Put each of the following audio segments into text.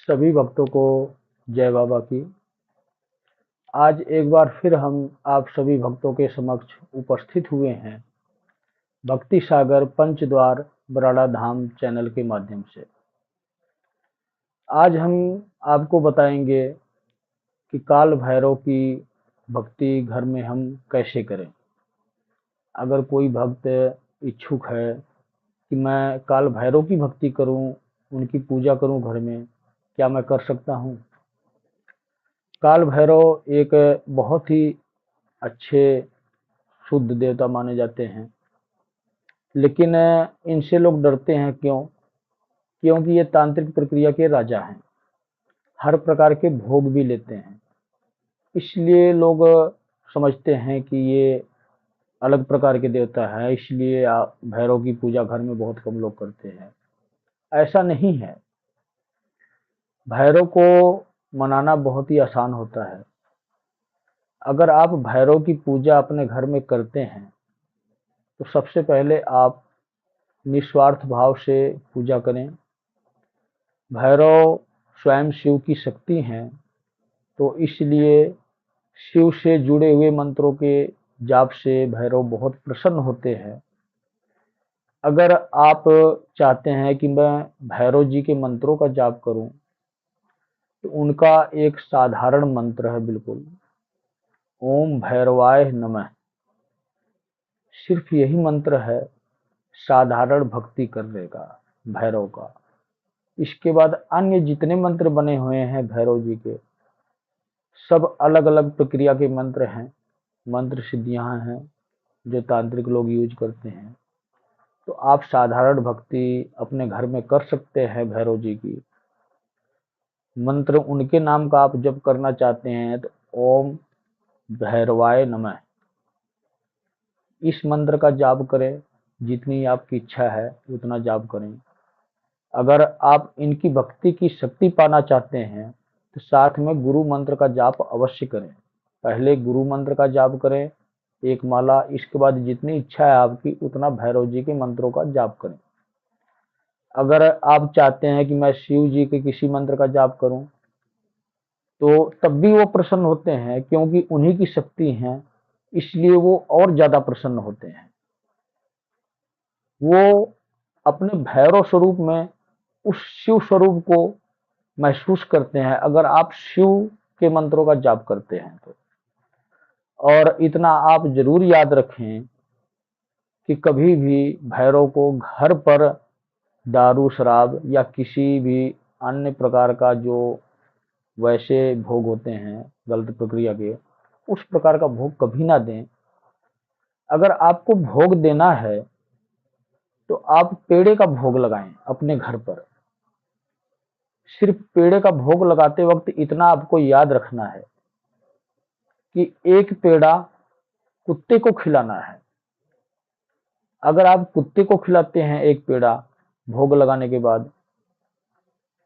सभी भक्तों को जय बाबा की। आज एक बार फिर हम आप सभी भक्तों के समक्ष उपस्थित हुए हैं भक्ति सागर पंचद्वार बराड़ा धाम चैनल के माध्यम से। आज हम आपको बताएंगे कि काल भैरव की भक्ति घर में हम कैसे करें। अगर कोई भक्त इच्छुक है कि मैं काल भैरव की भक्ति करूं, उनकी पूजा करूं घर में, क्या मैं कर सकता हूं? काल भैरव एक बहुत ही अच्छे शुद्ध देवता माने जाते हैं, लेकिन इनसे लोग डरते हैं। क्यों? क्योंकि ये तांत्रिक प्रक्रिया के राजा हैं, हर प्रकार के भोग भी लेते हैं। इसलिए लोग समझते हैं कि ये अलग प्रकार के देवता है, इसलिए भैरव की पूजा घर में बहुत कम लोग करते हैं। ऐसा नहीं है। भैरव को मनाना बहुत ही आसान होता है। अगर आप भैरव की पूजा अपने घर में करते हैं तो सबसे पहले आप निस्वार्थ भाव से पूजा करें। भैरव स्वयं शिव की शक्ति हैं, तो इसलिए शिव से जुड़े हुए मंत्रों के जाप से भैरव बहुत प्रसन्न होते हैं। अगर आप चाहते हैं कि मैं भैरव जी के मंत्रों का जाप करूं, तो उनका एक साधारण मंत्र है, बिल्कुल, ओम भैरवाय नमः। सिर्फ यही मंत्र है साधारण भक्ति करने का भैरव का। इसके बाद अन्य जितने मंत्र बने हुए हैं भैरव जी के, सब अलग अलग प्रक्रिया के मंत्र हैं, मंत्र सिद्धियां हैं जो तांत्रिक लोग यूज करते हैं। तो आप साधारण भक्ति अपने घर में कर सकते हैं भैरव जी की। मंत्र उनके नाम का आप जब करना चाहते हैं तो ओम भैरवाय नमः, इस मंत्र का जाप करें। जितनी आपकी इच्छा है उतना जाप करें। अगर आप इनकी भक्ति की शक्ति पाना चाहते हैं तो साथ में गुरु मंत्र का जाप अवश्य करें। पहले गुरु मंत्र का जाप करें, एक माला। इसके बाद जितनी इच्छा है आपकी उतना भैरव जी के मंत्रों का जाप करें। अगर आप चाहते हैं कि मैं शिव जी के किसी मंत्र का जाप करूं, तो तब भी वो प्रसन्न होते हैं, क्योंकि उन्हीं की शक्ति है, इसलिए वो और ज्यादा प्रसन्न होते हैं। वो अपने भैरव स्वरूप में उस शिव स्वरूप को महसूस करते हैं अगर आप शिव के मंत्रों का जाप करते हैं तो। और इतना आप जरूर याद रखें कि कभी भी भैरव को घर पर दारू शराब या किसी भी अन्य प्रकार का जो वैसे भोग होते हैं गलत प्रक्रिया के, उस प्रकार का भोग कभी ना दें। अगर आपको भोग देना है तो आप पेड़े का भोग लगाएं अपने घर पर। सिर्फ पेड़े का भोग लगाते वक्त इतना आपको याद रखना है कि एक पेड़ा कुत्ते को खिलाना है। अगर आप कुत्ते को खिलाते हैं एक पेड़ा भोग लगाने के बाद,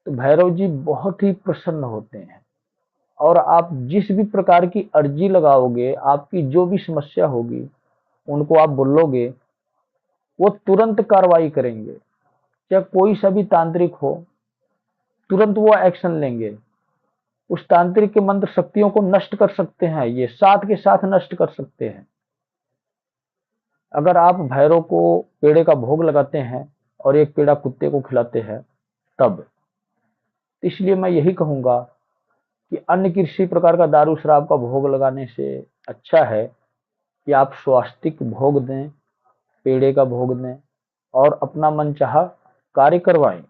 तो भैरव जी बहुत ही प्रसन्न होते हैं। और आप जिस भी प्रकार की अर्जी लगाओगे, आपकी जो भी समस्या होगी, उनको आप बोलोगे, वो तुरंत कार्रवाई करेंगे। चाहे कोई सा भी तांत्रिक हो, तुरंत वो एक्शन लेंगे। उस तांत्रिक के मंत्र शक्तियों को नष्ट कर सकते हैं, ये साथ के साथ नष्ट कर सकते हैं। अगर आप भैरव को पेड़े का भोग लगाते हैं और एक पेड़ा कुत्ते को खिलाते हैं तब। इसलिए मैं यही कहूंगा कि अन्य किसी प्रकार का दारू शराब का भोग लगाने से अच्छा है कि आप स्वास्तिक भोग दें, पेड़े का भोग दें और अपना मनचाहा कार्य करवाएं।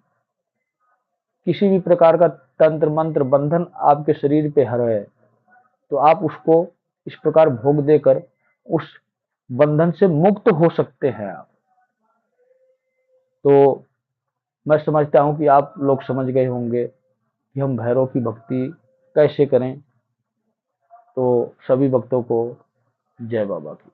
किसी भी प्रकार का तंत्र मंत्र बंधन आपके शरीर पे है तो आप उसको इस प्रकार भोग देकर उस बंधन से मुक्त हो सकते हैं आप। तो मैं समझता हूं कि आप लोग समझ गए होंगे कि हम भैरव की भक्ति कैसे करें। तो सभी भक्तों को जय बाबा की।